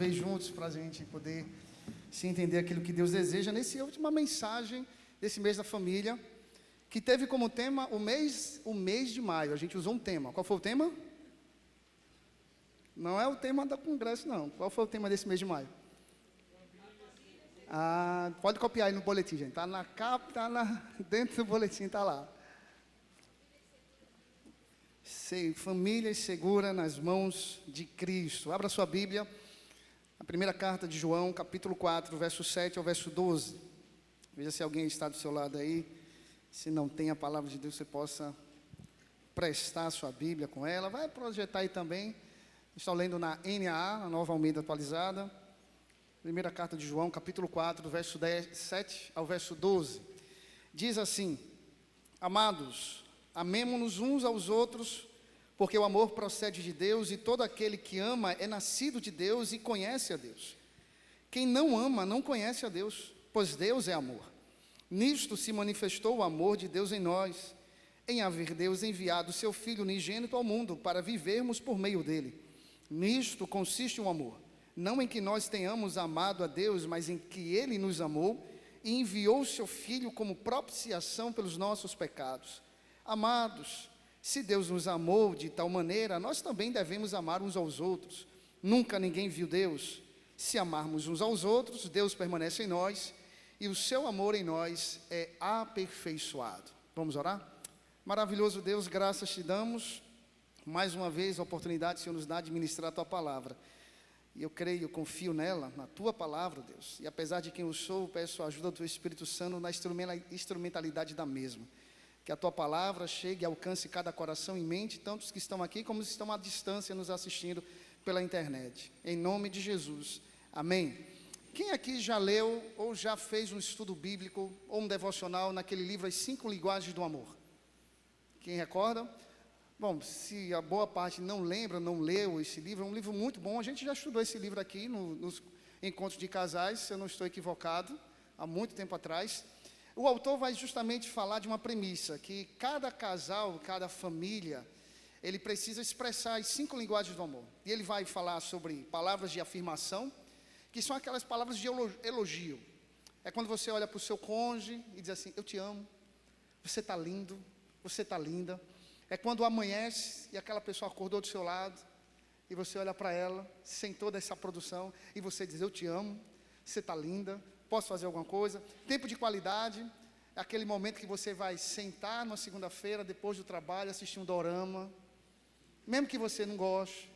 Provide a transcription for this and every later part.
Vez juntos para a gente poder se entender aquilo que Deus deseja nessa última mensagem desse mês da família, que teve como tema o mês de maio. A gente usou um tema. Qual foi o tema? Não é o tema do congresso, não. Qual foi o tema desse mês de maio? Pode copiar aí no boletim, gente. Está na capa, dentro do boletim, está lá. Família segura nas mãos de Cristo. Abra sua Bíblia. A primeira carta de João, capítulo 4, verso 7 ao verso 12. Veja se alguém está do seu lado aí. Se não tem a palavra de Deus, você possa prestar a sua Bíblia com ela. Vai projetar aí também. Estou lendo na NAA, na Nova Almeida Atualizada. Primeira carta de João, capítulo 4, do verso 7 ao verso 12. Diz assim: Amados, amemo-nos uns aos outros, porque o amor procede de Deus, e todo aquele que ama é nascido de Deus e conhece a Deus. Quem não ama não conhece a Deus, pois Deus é amor. Nisto se manifestou o amor de Deus em nós, em haver Deus enviado seu Filho unigênito ao mundo, para vivermos por meio dele. Nisto consiste o amor, não em que nós tenhamos amado a Deus, mas em que ele nos amou e enviou seu Filho como propiciação pelos nossos pecados. Amados, se Deus nos amou de tal maneira, nós também devemos amar uns aos outros. Nunca ninguém viu Deus. Se amarmos uns aos outros, Deus permanece em nós e o seu amor em nós é aperfeiçoado. Vamos orar? Maravilhoso Deus, graças te damos. Mais uma vez a oportunidade que o Senhor nos dá de ministrar a tua palavra. E eu creio, eu confio nela, na tua palavra, Deus. E apesar de quem eu sou, peço a ajuda do teu Espírito Santo na instrumentalidade da mesma. Que a tua palavra chegue e alcance cada coração e mente, tanto os que estão aqui como os que estão à distância nos assistindo pela internet. Em nome de Jesus. Amém. Quem aqui já leu ou já fez um estudo bíblico ou um devocional naquele livro As 5 Linguagens do Amor? Quem recorda? Bom, se a boa parte não lembra, não leu esse livro, é um livro muito bom. A gente já estudou esse livro aqui nos encontros de casais, se eu não estou equivocado, há muito tempo atrás. O autor vai justamente falar de uma premissa, que cada casal, cada família, ele precisa expressar as 5 linguagens do amor. E ele vai falar sobre palavras de afirmação, que são aquelas palavras de elogio. É quando você olha para o seu cônjuge e diz assim: eu te amo, você está lindo, você está linda. É quando amanhece e aquela pessoa acordou do seu lado, e você olha para ela, sem toda essa produção, e você diz: eu te amo, você está linda, posso fazer alguma coisa? Tempo de qualidade, é aquele momento que você vai sentar numa segunda-feira, depois do trabalho, assistir um dorama, mesmo que você não goste,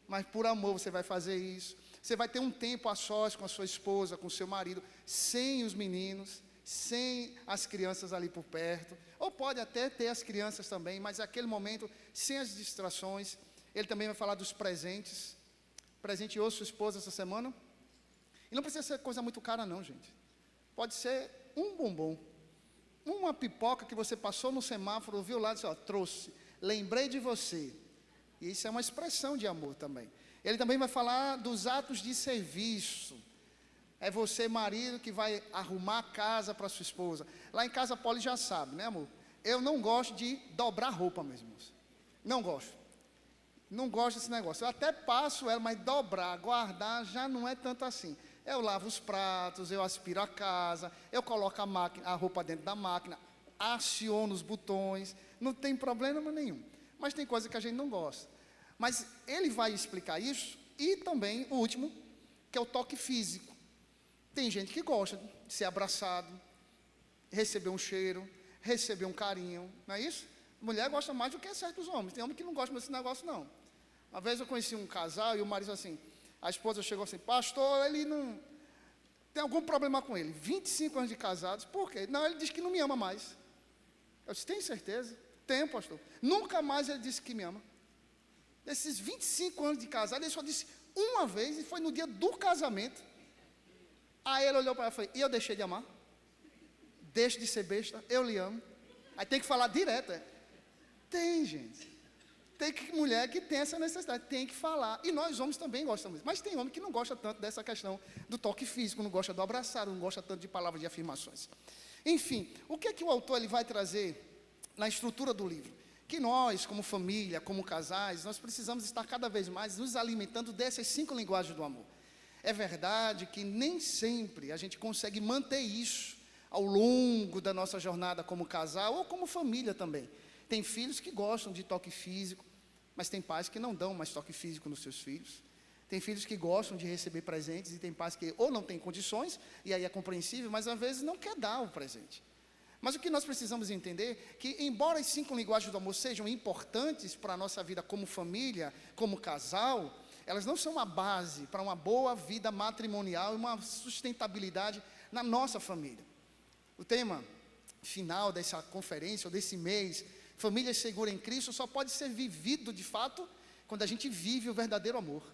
mas por amor você vai fazer isso. Você vai ter um tempo a sós com a sua esposa, com o seu marido, sem os meninos, sem as crianças ali por perto, ou pode até ter as crianças também, mas é aquele momento sem as distrações. Ele também vai falar dos presentes. Presenteou sua esposa essa semana? E não precisa ser coisa muito cara não, gente. Pode ser um bombom, uma pipoca que você passou no semáforo, viu lá e disse: ó, trouxe, lembrei de você. E isso é uma expressão de amor também. Ele também vai falar dos atos de serviço. É você, marido, que vai arrumar a casa para sua esposa. Lá em casa, a Polly já sabe, né, amor? Eu não gosto de dobrar roupa, meus irmãos. Não gosto. Não gosto desse negócio. Eu até passo ela, mas dobrar, guardar, já não é tanto assim. Eu lavo os pratos, eu aspiro a casa, eu coloco a roupa dentro da máquina, aciono os botões, não tem problema nenhum. Mas tem coisa que a gente não gosta. Mas ele vai explicar isso, e também o último, que é o toque físico. Tem gente que gosta de ser abraçado, receber um cheiro, receber um carinho, não é isso? Mulher gosta mais do que certos homens. Tem homem que não gosta desse negócio, não. Uma vez eu conheci um casal e o marido assim, a esposa chegou assim: pastor, ele não tem algum problema com ele. 25 anos de casados, por quê? Não, ele diz que não me ama mais. Eu disse: tem certeza? Tenho, pastor. Nunca mais ele disse que me ama. Desses 25 anos de casado, ele só disse uma vez, e foi no dia do casamento. Aí ele olhou para ela e falou: e eu deixei de amar? Deixe de ser besta, eu lhe amo. Aí tem que falar direto. Tem, gente. Tem mulher que tem essa necessidade, tem que falar. E nós homens também gostamos. Mas tem homem que não gosta tanto dessa questão do toque físico, não gosta do abraçado, não gosta tanto de palavras de afirmações. Enfim, o que é que o autor ele vai trazer na estrutura do livro? Que nós, como família, como casais, nós precisamos estar cada vez mais nos alimentando dessas 5 linguagens do amor. É verdade que nem sempre a gente consegue manter isso ao longo da nossa jornada como casal ou como família também. Tem filhos que gostam de toque físico, mas tem pais que não dão mais toque físico nos seus filhos. Tem filhos que gostam de receber presentes e tem pais que ou não têm condições, e aí é compreensível, mas às vezes não quer dar o presente. Mas o que nós precisamos entender é que, embora as 5 linguagens do amor sejam importantes para a nossa vida como família, como casal, elas não são uma base para uma boa vida matrimonial e uma sustentabilidade na nossa família. O tema final dessa conferência, ou desse mês, Família Segura em Cristo, só pode ser vivido de fato quando a gente vive o verdadeiro amor.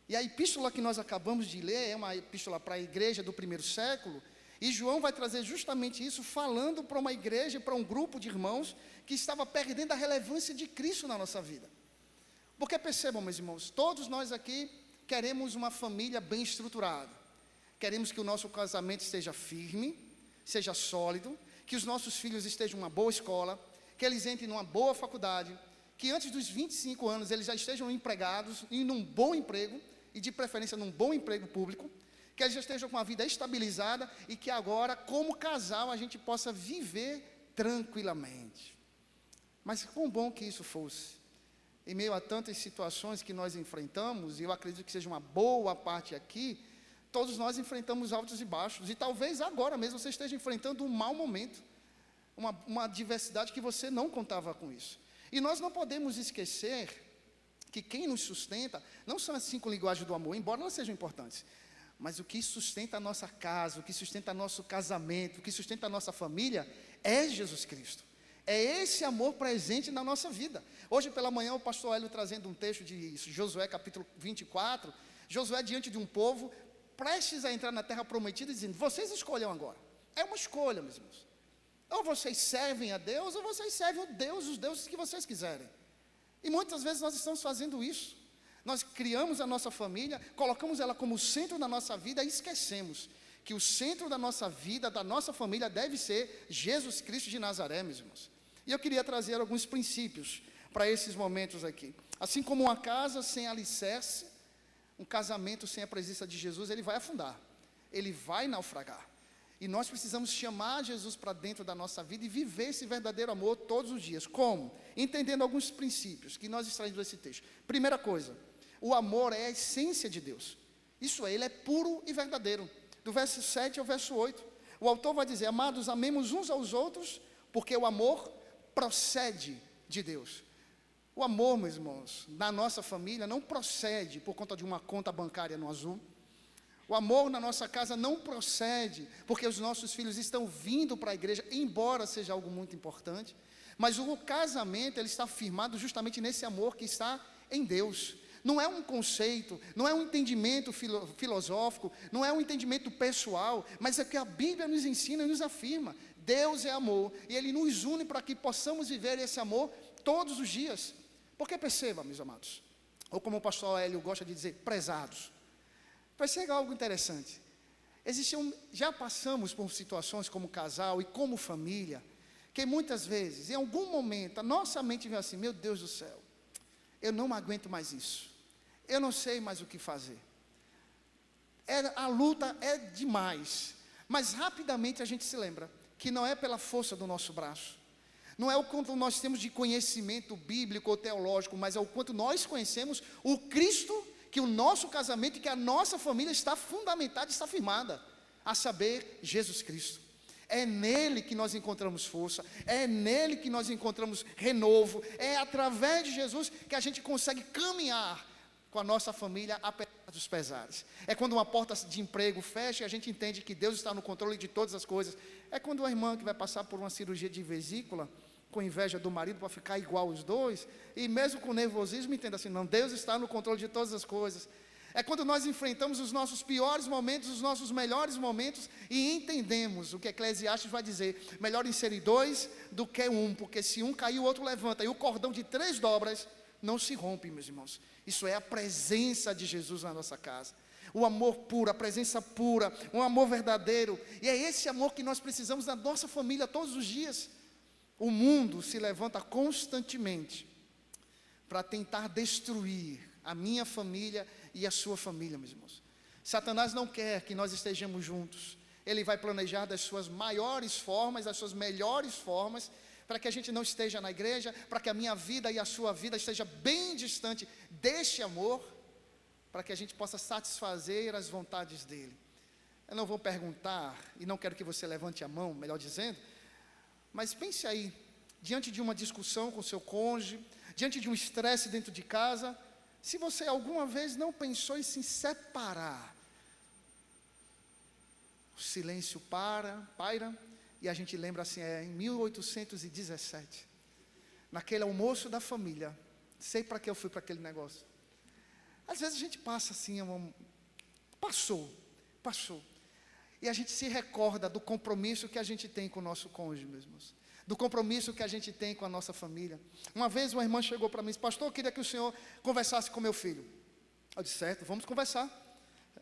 E a epístola que nós acabamos de ler é uma epístola para a igreja do primeiro século, e João vai trazer justamente isso, falando para uma igreja, para um grupo de irmãos que estava perdendo a relevância de Cristo na nossa vida. Porque percebam, meus irmãos, todos nós aqui queremos uma família bem estruturada. Queremos que o nosso casamento esteja firme, seja sólido, que os nossos filhos estejam em uma boa escola, que eles entrem numa boa faculdade, que antes dos 25 anos eles já estejam empregados, em um bom emprego, e de preferência num bom emprego público, que eles já estejam com a vida estabilizada e que agora, como casal, a gente possa viver tranquilamente. Mas quão bom que isso fosse. Em meio a tantas situações que nós enfrentamos, e eu acredito que seja uma boa parte aqui, todos nós enfrentamos altos e baixos, e talvez agora mesmo você esteja enfrentando um mau momento, uma adversidade que você não contava com isso. E nós não podemos esquecer que quem nos sustenta não são as 5 linguagens do amor, embora elas sejam importantes, mas o que sustenta a nossa casa, o que sustenta nosso casamento, o que sustenta a nossa família é Jesus Cristo. É esse amor presente na nossa vida. Hoje pela manhã o pastor Hélio trazendo um texto de Josué capítulo 24, Josué diante de um povo prestes a entrar na terra prometida, dizendo: vocês escolham agora. É uma escolha, meus irmãos. Ou vocês servem a Deus, ou vocês servem os deuses que vocês quiserem. E muitas vezes nós estamos fazendo isso. Nós criamos a nossa família, colocamos ela como centro da nossa vida e esquecemos que o centro da nossa vida, da nossa família, deve ser Jesus Cristo de Nazaré, meus irmãos. E eu queria trazer alguns princípios para esses momentos aqui. Assim como uma casa sem alicerce, um casamento sem a presença de Jesus, ele vai afundar, ele vai naufragar. E nós precisamos chamar Jesus para dentro da nossa vida e viver esse verdadeiro amor todos os dias. Como? Entendendo alguns princípios que nós extraímos desse texto. Primeira coisa, o amor é a essência de Deus. Isso é, ele é puro e verdadeiro. Do verso 7 ao verso 8, o autor vai dizer: amados, amemos uns aos outros, porque o amor procede de Deus. O amor, meus irmãos, na nossa família não procede por conta de uma conta bancária no azul. O amor na nossa casa não procede porque os nossos filhos estão vindo para a igreja, embora seja algo muito importante. Mas o casamento, ele está firmado justamente nesse amor que está em Deus. Não é um conceito, não é um entendimento filosófico, não é um entendimento pessoal, mas é que a Bíblia nos ensina e nos afirma. Deus é amor, e Ele nos une para que possamos viver esse amor todos os dias. Porque perceba, meus amados, ou como o pastor Hélio gosta de dizer, prezados. Perceba algo interessante. Já passamos por situações como casal e como família, que muitas vezes, em algum momento, a nossa mente vem assim: meu Deus do céu, eu não aguento mais isso, eu não sei mais o que fazer, a luta é demais. Mas rapidamente a gente se lembra que não é pela força do nosso braço, não é o quanto nós temos de conhecimento bíblico ou teológico, mas é o quanto nós conhecemos o Cristo, que o nosso casamento e que a nossa família está fundamentada, está firmada, a saber, Jesus Cristo. É nele que nós encontramos força, é nele que nós encontramos renovo, é através de Jesus que a gente consegue caminhar com a nossa família apesar dos pesares. É quando uma porta de emprego fecha e a gente entende que Deus está no controle de todas as coisas. É quando a irmã que vai passar por uma cirurgia de vesícula, com inveja do marido para ficar igual os dois, e mesmo com nervosismo, entenda assim: não, Deus está no controle de todas as coisas. É quando nós enfrentamos os nossos piores momentos, os nossos melhores momentos, e entendemos o que Eclesiastes vai dizer: melhor em serem 2 do que 1, porque se um cair, o outro levanta, e o cordão de 3 dobras não se rompe, meus irmãos. Isso é a presença de Jesus na nossa casa. O amor puro, a presença pura, um amor verdadeiro, e é esse amor que nós precisamos na nossa família todos os dias. O mundo se levanta constantemente para tentar destruir a minha família e a sua família, meus irmãos. Satanás não quer que nós estejamos juntos. Ele vai planejar das suas maiores formas, das suas melhores formas, para que a gente não esteja na igreja, para que a minha vida e a sua vida esteja bem distante deste amor, para que a gente possa satisfazer as vontades dele. Eu não vou perguntar, e não quero que você levante a mão, melhor dizendo, mas pense aí, diante de uma discussão com seu cônjuge, diante de um estresse dentro de casa, se você alguma vez não pensou em se separar, o silêncio paira, e a gente lembra assim, em 1817, naquele almoço da família, sei para que eu fui para aquele negócio. Às vezes a gente passa assim, passou, e a gente se recorda do compromisso que a gente tem com o nosso cônjuge, meus irmãos, do compromisso que a gente tem com a nossa família. Uma vez uma irmã chegou para mim e disse: pastor, eu queria que o senhor conversasse com meu filho. Eu disse: certo, vamos conversar.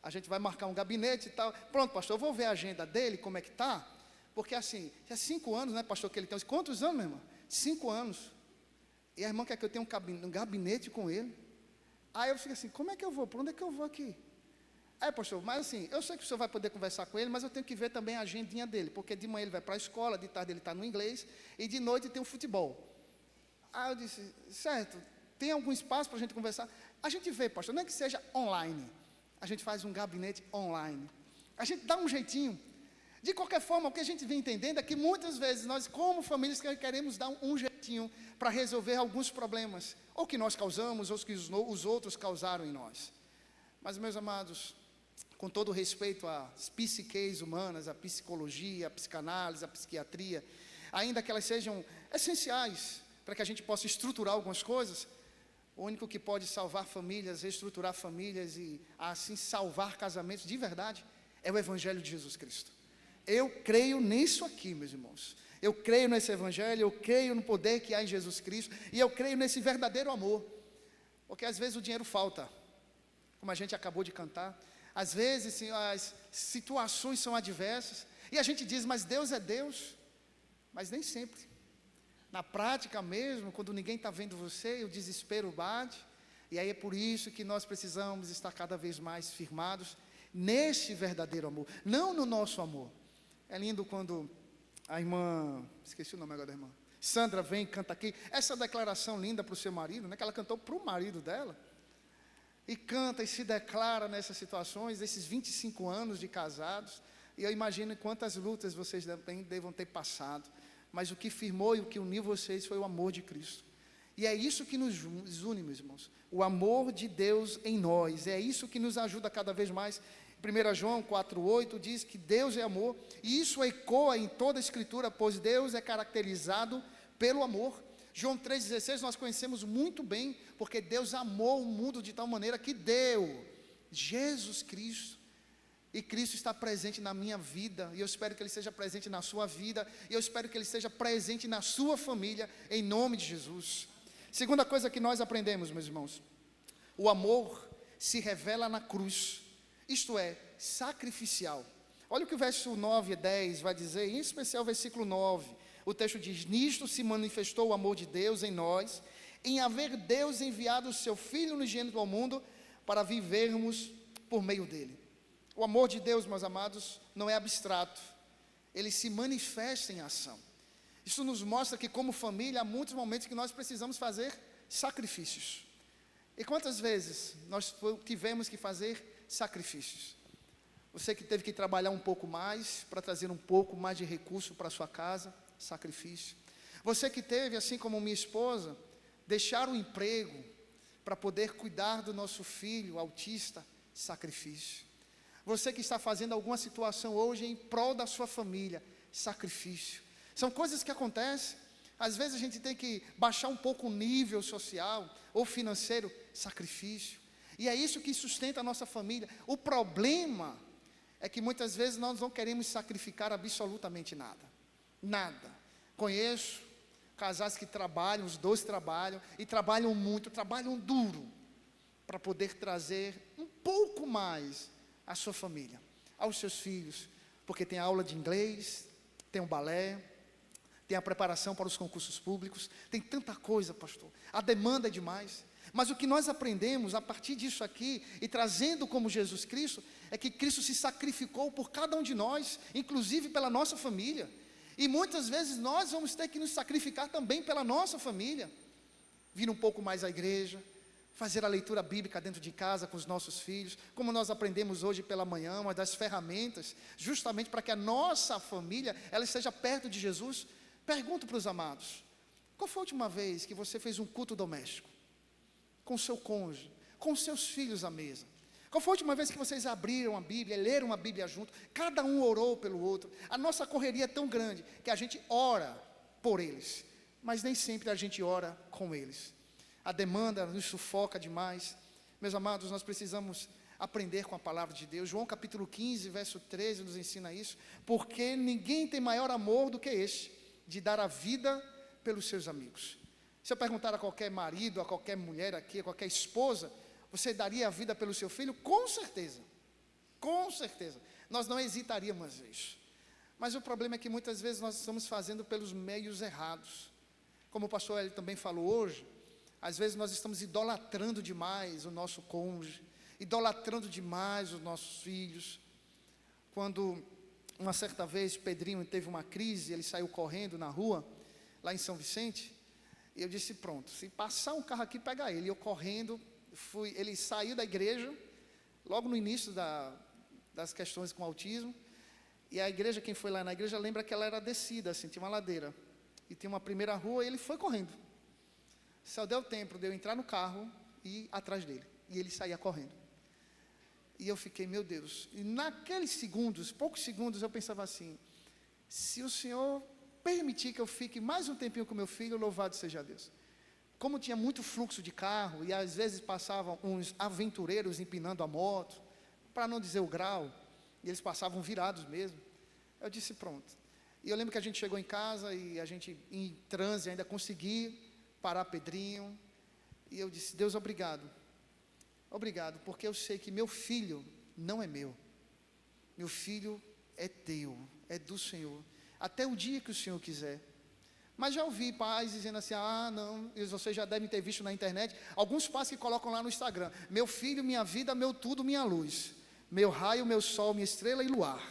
A gente vai marcar um gabinete e tal. Pronto, pastor, eu vou ver a agenda dele, como é que está. Porque assim, já 5 anos, né, pastor, que ele tem. Quantos anos, minha irmã? 5 anos. E a irmã quer que eu tenha um gabinete com ele. Aí eu fico assim: como é que eu vou? Por onde é que eu vou aqui? Aí, pastor, mas assim, eu sei que o senhor vai poder conversar com ele, mas eu tenho que ver também a agendinha dele, porque de manhã ele vai para a escola, de tarde ele está no inglês, e de noite tem o futebol. Aí eu disse: certo, tem algum espaço para a gente conversar? A gente vê, pastor, não é que seja online, a gente faz um gabinete online, a gente dá um jeitinho. De qualquer forma, o que a gente vem entendendo é que muitas vezes nós, como famílias, queremos dar um jeitinho para resolver alguns problemas, ou que nós causamos, ou que os outros causaram em nós. Mas, meus amados, com todo respeito às psiques humanas, à psicologia, à psicanálise, à psiquiatria, ainda que elas sejam essenciais para que a gente possa estruturar algumas coisas, o único que pode salvar famílias, reestruturar famílias e assim salvar casamentos de verdade, é o Evangelho de Jesus Cristo. Eu creio nisso aqui, meus irmãos. Eu creio nesse Evangelho, eu creio no poder que há em Jesus Cristo, e eu creio nesse verdadeiro amor, porque às vezes o dinheiro falta, como a gente acabou de cantar. Às vezes sim, as situações são adversas, e a gente diz: mas Deus é Deus. Mas nem sempre. Na prática mesmo, quando ninguém está vendo você, o desespero bate, e aí é por isso que nós precisamos estar cada vez mais firmados neste verdadeiro amor, não no nosso amor. É lindo quando a irmã, esqueci o nome agora da irmã, Sandra vem e canta aqui, essa declaração linda para o seu marido, né, que ela cantou para o marido dela, e canta e se declara nessas situações, esses 25 anos de casados, e eu imagino quantas lutas vocês devam ter passado, mas o que firmou e o que uniu vocês foi o amor de Cristo, e é isso que nos une, meus irmãos, o amor de Deus em nós, é isso que nos ajuda cada vez mais. 1 João 4,8 diz que Deus é amor, e isso ecoa em toda a Escritura, pois Deus é caracterizado pelo amor. João 3,16 nós conhecemos muito bem, porque Deus amou o mundo de tal maneira que deu Jesus Cristo, e Cristo está presente na minha vida, e eu espero que Ele seja presente na sua vida, e eu espero que Ele seja presente na sua família, em nome de Jesus. Segunda coisa que nós aprendemos, meus irmãos, o amor se revela na cruz, isto é, sacrificial. Olha o que o verso 9 e 10 vai dizer, em especial o versículo 9, o texto diz: nisto se manifestou o amor de Deus em nós, em haver Deus enviado o seu Filho unigênito ao mundo, para vivermos por meio dele. O amor de Deus, meus amados, não é abstrato, ele se manifesta em ação. Isso nos mostra que, como família, há muitos momentos que nós precisamos fazer sacrifícios. E quantas vezes nós tivemos que fazer sacrifícios? Você que teve que trabalhar um pouco mais, para trazer um pouco mais de recurso para a sua casa, sacrifício. Você que teve, assim como minha esposa, deixar o emprego, para poder cuidar do nosso filho autista, sacrifício. Você que está fazendo alguma situação hoje em prol da sua família, sacrifício. São coisas que acontecem, às vezes a gente tem que baixar um pouco o nível social ou financeiro, sacrifício, e é isso que sustenta a nossa família. O problema é que muitas vezes nós não queremos sacrificar absolutamente nada. Conheço casais que trabalham, os dois trabalham, e trabalham muito, trabalham duro, para poder trazer um pouco mais à sua família, aos seus filhos, porque tem aula de inglês, tem um balé, tem a preparação para os concursos públicos, tem tanta coisa, pastor, a demanda é demais. Mas o que nós aprendemos a partir disso aqui, e trazendo como Jesus Cristo, é que Cristo se sacrificou por cada um de nós, inclusive pela nossa família. E muitas vezes nós vamos ter que nos sacrificar também pela nossa família. Vir um pouco mais à igreja, fazer a leitura bíblica dentro de casa com os nossos filhos, como nós aprendemos hoje pela manhã, uma das ferramentas, justamente para que a nossa família, ela esteja perto de Jesus. Pergunto para os amados, qual foi a última vez que você fez um culto doméstico? Com o seu cônjuge, com os seus filhos à mesa? Qual foi a última vez que vocês abriram a Bíblia, leram a Bíblia junto, cada um orou pelo outro? A nossa correria é tão grande, que a gente ora por eles, mas nem sempre a gente ora com eles. A demanda nos sufoca demais. Meus amados, nós precisamos aprender com a palavra de Deus. João capítulo 15, verso 13 nos ensina isso. Porque ninguém tem maior amor do que este, de dar a vida pelos seus amigos. Se eu perguntar a qualquer marido, a qualquer mulher aqui, a qualquer esposa, você daria a vida pelo seu filho? Com certeza, nós não hesitaríamos nisso. Mas o problema é que muitas vezes nós estamos fazendo pelos meios errados. Como o pastor ele também falou hoje, às vezes nós estamos idolatrando demais o nosso cônjuge, idolatrando demais os nossos filhos. Quando uma certa vez Pedrinho teve uma crise, ele saiu correndo na rua, lá em São Vicente, e eu disse, pronto, se passar um carro aqui, pega ele. Eu correndo, ele saiu da igreja, logo no início das questões com autismo, e a igreja, quem foi lá na igreja, lembra que ela era descida, assim, tinha uma ladeira, e tinha uma primeira rua, e ele foi correndo. Só deu tempo de eu entrar no carro e ir atrás dele, e ele saía correndo. E eu fiquei, meu Deus, e naqueles segundos, poucos segundos, eu pensava assim, se o Senhor permitir que eu fique mais um tempinho com meu filho, louvado seja Deus. Como tinha muito fluxo de carro, e às vezes passavam uns aventureiros empinando a moto, para não dizer o grau, e eles passavam virados mesmo, eu disse pronto. E eu lembro que a gente chegou em casa, e a gente em transe ainda consegui parar Pedrinho, e eu disse, Deus, obrigado, porque eu sei que meu filho não é meu filho é teu, é do Senhor, até o dia que o Senhor quiser. Mas já ouvi pais dizendo assim, não, e vocês já devem ter visto na internet, alguns pais que colocam lá no Instagram, meu filho, minha vida, meu tudo, minha luz, meu raio, meu sol, minha estrela e luar,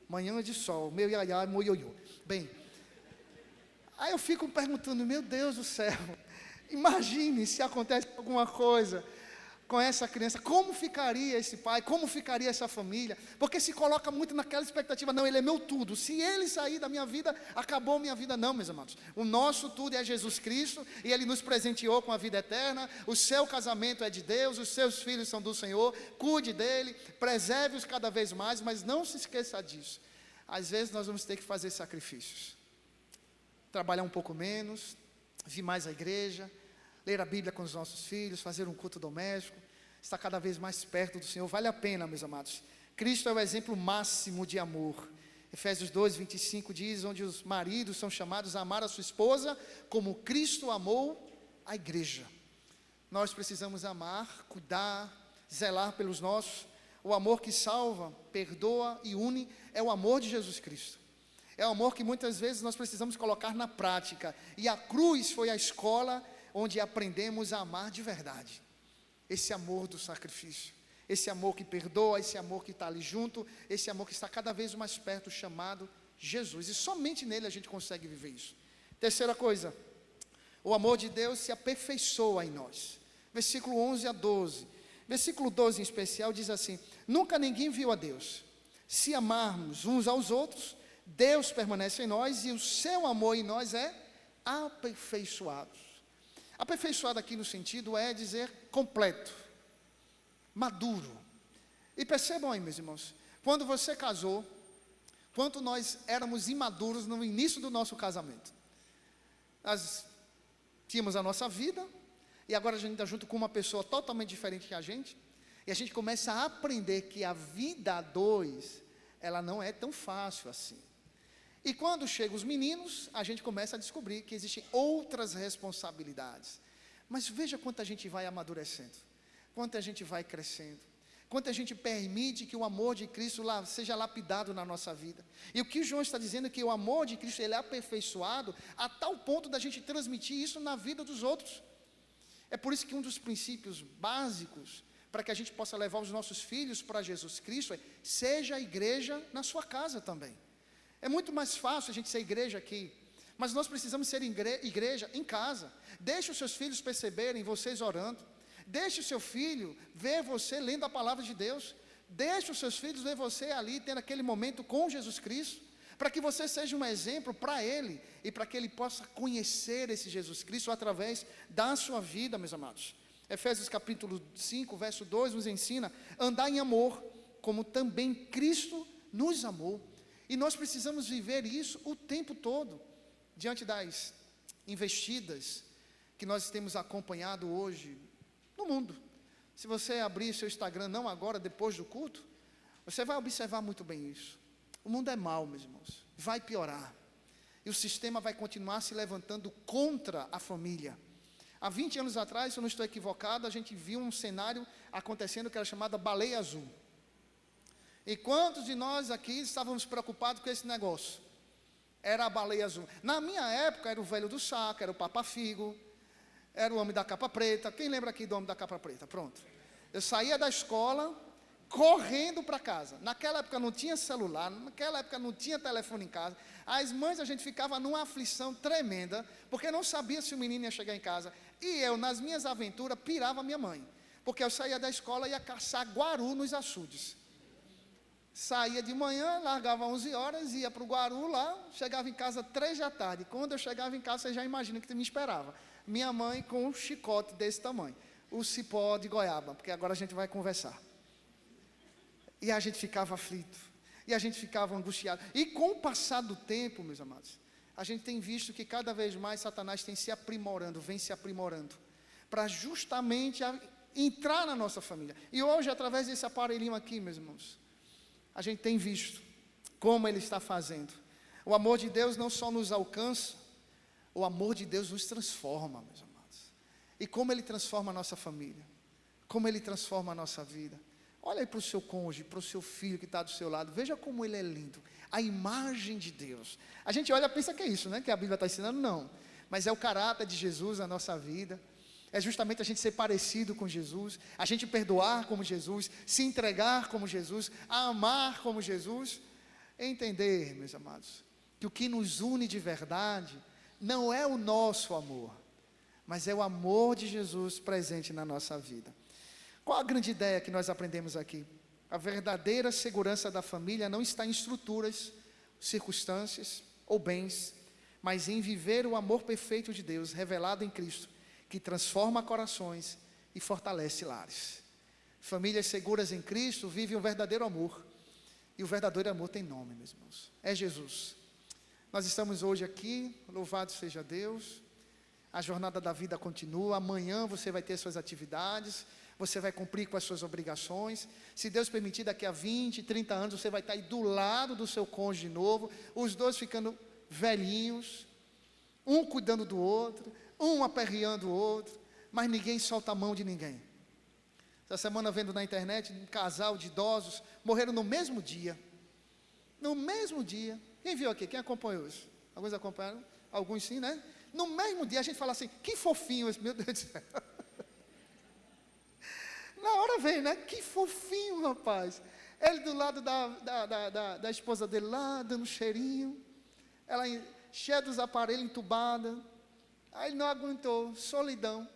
manhã de sol, meu iaiá, meu ioiô. Bem, aí eu fico perguntando, meu Deus do céu, imagine se acontece alguma coisa com essa criança, como ficaria esse pai, como ficaria essa família, porque se coloca muito naquela expectativa, não, ele é meu tudo, se ele sair da minha vida, acabou minha vida. Não, meus amados, o nosso tudo é Jesus Cristo, e ele nos presenteou com a vida eterna, o seu casamento é de Deus, os seus filhos são do Senhor, cuide dele, preserve-os cada vez mais, mas não se esqueça disso, às vezes nós vamos ter que fazer sacrifícios, trabalhar um pouco menos, vir mais à igreja, ler a Bíblia com os nossos filhos, fazer um culto doméstico, estar cada vez mais perto do Senhor, vale a pena, meus amados. Cristo é o exemplo máximo de amor. Efésios 2, 25 diz, onde os maridos são chamados a amar a sua esposa, como Cristo amou a igreja. Nós precisamos amar, cuidar, zelar pelos nossos. O amor que salva, perdoa e une, é o amor de Jesus Cristo. É o amor que muitas vezes nós precisamos colocar na prática, e a cruz foi a escola onde aprendemos a amar de verdade, esse amor do sacrifício, esse amor que perdoa, esse amor que está ali junto, esse amor que está cada vez mais perto, chamado Jesus, e somente nele a gente consegue viver isso. Terceira coisa, o amor de Deus se aperfeiçoa em nós, versículo 11 a 12, versículo 12 em especial diz assim, nunca ninguém viu a Deus, se amarmos uns aos outros, Deus permanece em nós, e o seu amor em nós é aperfeiçoado. Aperfeiçoado aqui no sentido é dizer completo, maduro. E percebam aí, meus irmãos, quando você casou, quanto nós éramos imaduros no início do nosso casamento. Nós tínhamos a nossa vida, e agora a gente está junto com uma pessoa totalmente diferente que a gente, e a gente começa a aprender que a vida a dois, ela não é tão fácil assim. E quando chegam os meninos, a gente começa a descobrir que existem outras responsabilidades. Mas veja quanto a gente vai amadurecendo, quanto a gente vai crescendo, quanto a gente permite que o amor de Cristo seja lapidado na nossa vida. E o que João está dizendo é que o amor de Cristo ele é aperfeiçoado a tal ponto da gente transmitir isso na vida dos outros. É por isso que um dos princípios básicos para que a gente possa levar os nossos filhos para Jesus Cristo é: seja a igreja na sua casa também. É muito mais fácil a gente ser igreja aqui, mas nós precisamos ser igreja em casa. Deixe os seus filhos perceberem vocês orando. Deixe o seu filho ver você lendo a palavra de Deus. Deixe os seus filhos ver você ali, tendo aquele momento com Jesus Cristo, para que você seja um exemplo para ele, e para que ele possa conhecer esse Jesus Cristo através da sua vida, meus amados. Efésios capítulo 5, verso 2 nos ensina: andar em amor, como também Cristo nos amou. E nós precisamos viver isso o tempo todo, diante das investidas que nós temos acompanhado hoje no mundo. Se você abrir seu Instagram, não agora, depois do culto, você vai observar muito bem isso. O mundo é mau, meus irmãos, vai piorar, e o sistema vai continuar se levantando contra a família. Há 20 anos atrás, se eu não estou equivocado, a gente viu um cenário acontecendo que era chamado baleia azul. E quantos de nós aqui estávamos preocupados com esse negócio? Era a baleia azul. Na minha época, era o velho do saco, era o Papa Figo, era o homem da capa preta. Quem lembra aqui do homem da capa preta? Pronto. Eu saía da escola correndo para casa. Naquela época não tinha celular, naquela época não tinha telefone em casa. As mães, a gente ficava numa aflição tremenda, porque não sabia se o menino ia chegar em casa. E eu, nas minhas aventuras, pirava minha mãe, porque eu saía da escola e ia caçar guaru nos açudes. Saía de manhã, largava 11 horas, ia para o Guaru lá, chegava em casa 3 da tarde. Quando eu chegava em casa, você já imagina o que me esperava. Minha mãe com um chicote desse tamanho, o cipó de goiaba, porque agora a gente vai conversar. E a gente ficava aflito, e a gente ficava angustiado. E com o passar do tempo, meus amados, a gente tem visto que cada vez mais Satanás tem se aprimorando, vem se aprimorando, para justamente entrar na nossa família. E hoje, através desse aparelhinho aqui, meus irmãos, a gente tem visto como ele está fazendo. O amor de Deus não só nos alcança, o amor de Deus nos transforma, meus amados. E como ele transforma a nossa família, como ele transforma a nossa vida. Olha aí para o seu cônjuge, para o seu filho que está do seu lado, veja como ele é lindo, a imagem de Deus. A gente olha e pensa que é isso, né? Que a Bíblia está ensinando, não. Mas é o caráter de Jesus na nossa vida. É justamente a gente ser parecido com Jesus, a gente perdoar como Jesus, se entregar como Jesus, amar como Jesus. Entender, meus amados, que o que nos une de verdade não é o nosso amor, mas é o amor de Jesus presente na nossa vida. Qual a grande ideia que nós aprendemos aqui? A verdadeira segurança da família não está em estruturas, circunstâncias ou bens, mas em viver o amor perfeito de Deus revelado em Cristo, que transforma corações e fortalece lares. Famílias seguras em Cristo vivem um verdadeiro amor, e o verdadeiro amor tem nome, meus irmãos, é Jesus. Nós estamos hoje aqui, louvado seja Deus, a jornada da vida continua. Amanhã você vai ter suas atividades, você vai cumprir com as suas obrigações. Se Deus permitir, daqui a 20, 30 anos, você vai estar aí do lado do seu cônjuge novo, os dois ficando velhinhos, um cuidando do outro, um aperreando o outro, mas ninguém solta a mão de ninguém. Essa semana, vendo na internet, um casal de idosos morreram no mesmo dia. No mesmo dia. Quem viu aqui? Quem acompanhou isso? Alguns acompanharam? Alguns sim, né? No mesmo dia a gente fala assim: que fofinho esse, meu Deus do céu. Na hora vem, né? Que fofinho, rapaz. Ele do lado da esposa dele lá, dando cheirinho. Ela cheia dos aparelhos, entubada. Aí ele não aguentou, solidão,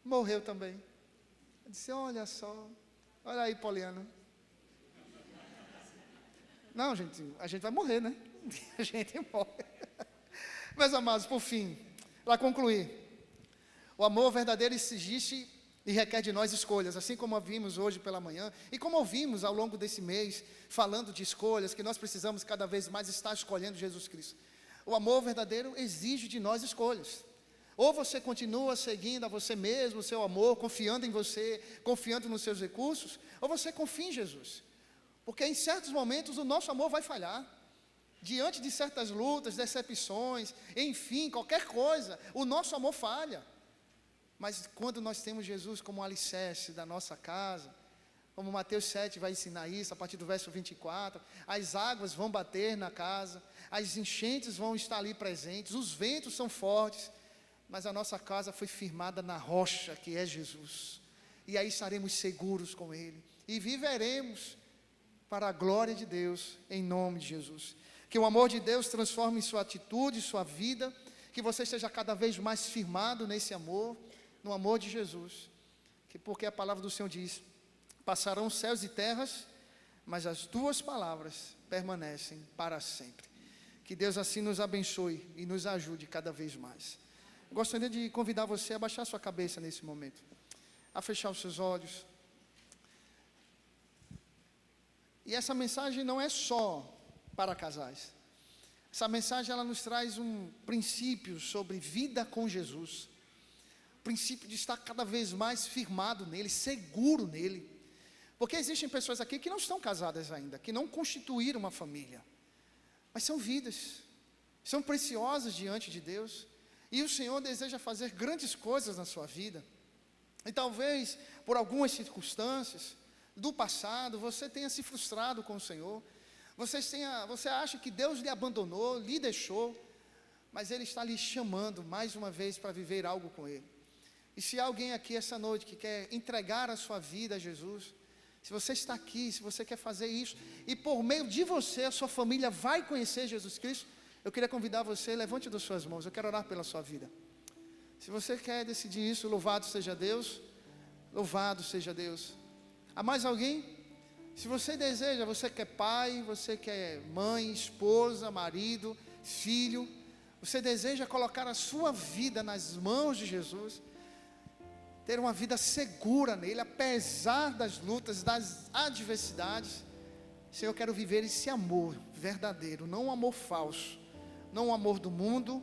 morreu também. Eu disse: olha só, olha aí, Poliana. Não, gente, a gente vai morrer, né? A gente morre. Meus amados, por fim, para concluir, o amor verdadeiro existe e requer de nós escolhas, assim como ouvimos hoje pela manhã, e como ouvimos ao longo desse mês, falando de escolhas, que nós precisamos cada vez mais estar escolhendo Jesus Cristo. O amor verdadeiro exige de nós escolhas. Ou você continua seguindo a você mesmo, o seu amor, confiando em você, confiando nos seus recursos, ou você confia em Jesus. Porque em certos momentos o nosso amor vai falhar. Diante de certas lutas, decepções, enfim, qualquer coisa, o nosso amor falha. Mas quando nós temos Jesus como alicerce da nossa casa, como Mateus 7 vai ensinar isso, a partir do verso 24, as águas vão bater na casa, as enchentes vão estar ali presentes, os ventos são fortes, mas a nossa casa foi firmada na rocha, que é Jesus. E aí estaremos seguros com Ele. E viveremos para a glória de Deus, em nome de Jesus. Que o amor de Deus transforme sua atitude, sua vida. Que você esteja cada vez mais firmado nesse amor, no amor de Jesus. Porque a palavra do Senhor diz: passarão céus e terras, mas as tuas palavras permanecem para sempre. Que Deus assim nos abençoe e nos ajude cada vez mais. Eu gostaria de convidar você a baixar sua cabeça nesse momento, a fechar os seus olhos. E essa mensagem não é só para casais. Essa mensagem ela nos traz um princípio sobre vida com Jesus. O princípio de estar cada vez mais firmado nele, seguro nele. Porque existem pessoas aqui que não estão casadas ainda, que não constituíram uma família. Mas são vidas, são preciosas diante de Deus. E o Senhor deseja fazer grandes coisas na sua vida. E talvez, por algumas circunstâncias do passado, você tenha se frustrado com o Senhor. Você acha que Deus lhe abandonou, lhe deixou, mas Ele está lhe chamando mais uma vez para viver algo com Ele. E se há alguém aqui essa noite que quer entregar a sua vida a Jesus, se você está aqui, se você quer fazer isso, e por meio de você a sua família vai conhecer Jesus Cristo, eu queria convidar você, levante das suas mãos, eu quero orar pela sua vida. Se você quer decidir isso, louvado seja Deus, louvado seja Deus. Há mais alguém? Se você deseja, você que é pai, você que é mãe, esposa, marido, filho, você deseja colocar a sua vida nas mãos de Jesus, ter uma vida segura nele, apesar das lutas, das adversidades. Senhor, eu quero viver esse amor verdadeiro, não um amor falso, não um amor do mundo,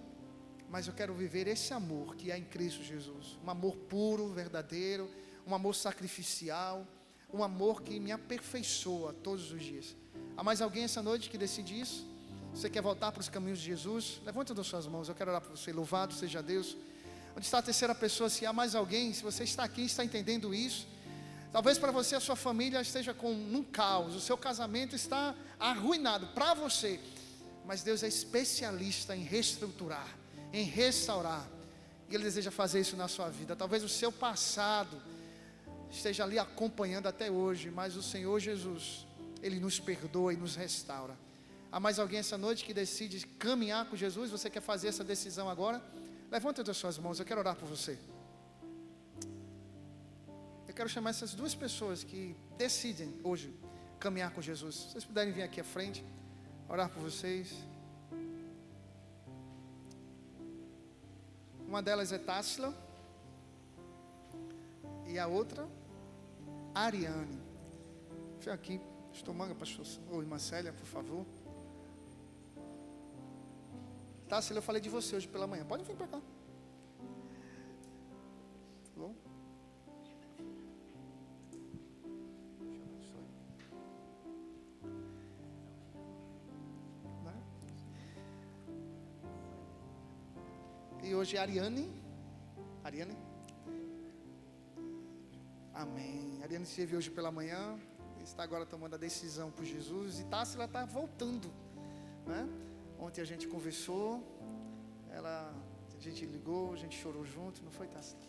mas eu quero viver esse amor que há em Cristo Jesus, um amor puro, verdadeiro, um amor sacrificial, um amor que me aperfeiçoa todos os dias. Há mais alguém essa noite que decide isso? Você quer voltar para os caminhos de Jesus? Levanta das suas mãos, eu quero orar por você. Louvado seja Deus. Onde está a terceira pessoa? Se há mais alguém, se você está aqui e está entendendo isso, talvez para você a sua família esteja num caos, o seu casamento está arruinado para você, mas Deus é especialista em reestruturar, em restaurar, e Ele deseja fazer isso na sua vida. Talvez o seu passado esteja ali acompanhando até hoje, mas o Senhor Jesus, Ele nos perdoa e nos restaura. Há mais alguém essa noite que decide caminhar com Jesus? Você quer fazer essa decisão agora? Levanta as suas mãos, eu quero orar por você. Eu quero chamar essas duas pessoas que decidem hoje caminhar com Jesus. Se vocês puderem vir aqui à frente, orar por vocês. Uma delas é Tássila e a outra, Ariane. Vem aqui, Estomanga, pastor, ou irmã Célia, por favor. Tássila, eu falei de você hoje pela manhã. Pode vir para cá. Tá bom? E hoje Ariane. Amém. Ariane se viu hoje pela manhã. Está agora tomando a decisão por Jesus. E Tássila está voltando, né? Ontem a gente conversou, a gente ligou, a gente chorou junto, não foi, Tássila?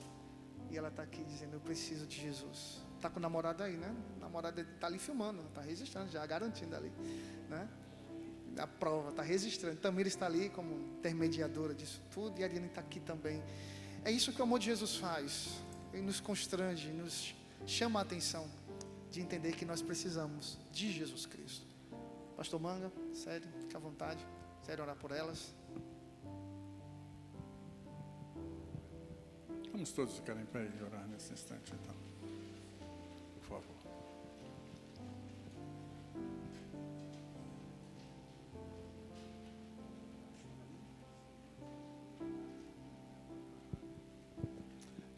E ela está aqui dizendo, eu preciso de Jesus. Está com o namorado aí, né? O namorado está ali filmando, está registrando já, garantindo ali, né? A prova, está registrando. Tamira está ali como intermediadora disso tudo, e a Ariane está aqui também. É isso que o amor de Jesus faz. Ele nos constrange, nos chama a atenção de entender que nós precisamos de Jesus Cristo. Pastor Manga, sério, fica à vontade. Quero orar por elas. Vamos todos ficar em pé e orar nesse instante, então. Por favor.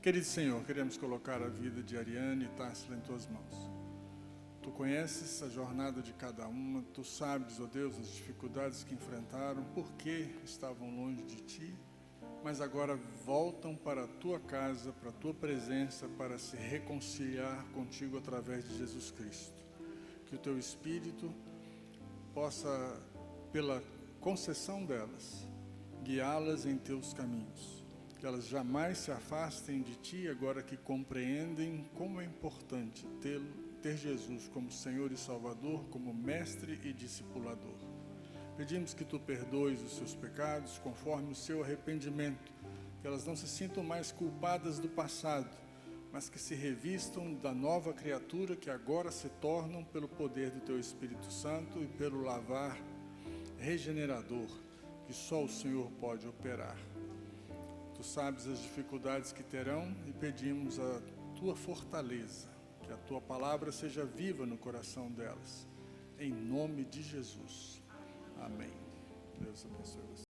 Querido Senhor, queremos colocar a vida de Ariane e Tássila em Tuas mãos. Tu conheces a jornada de cada uma, Tu sabes, ó Deus, as dificuldades que enfrentaram, por que estavam longe de Ti, mas agora voltam para a Tua casa, para a Tua presença, para se reconciliar contigo através de Jesus Cristo. Que o Teu Espírito possa, pela concessão delas, guiá-las em Teus caminhos. que elas jamais se afastem de Ti, agora que compreendem como é importante ter Jesus como Senhor e Salvador, como Mestre e Discipulador. Pedimos que Tu perdoes os seus pecados conforme o seu arrependimento, que elas não se sintam mais culpadas do passado, mas que se revistam da nova criatura que agora se tornam pelo poder do Teu Espírito Santo e pelo lavar regenerador que só o Senhor pode operar. Tu sabes as dificuldades que terão e pedimos a Tua fortaleza, que a Tua palavra seja viva no coração delas. Em nome de Jesus. Amém. Deus abençoe você.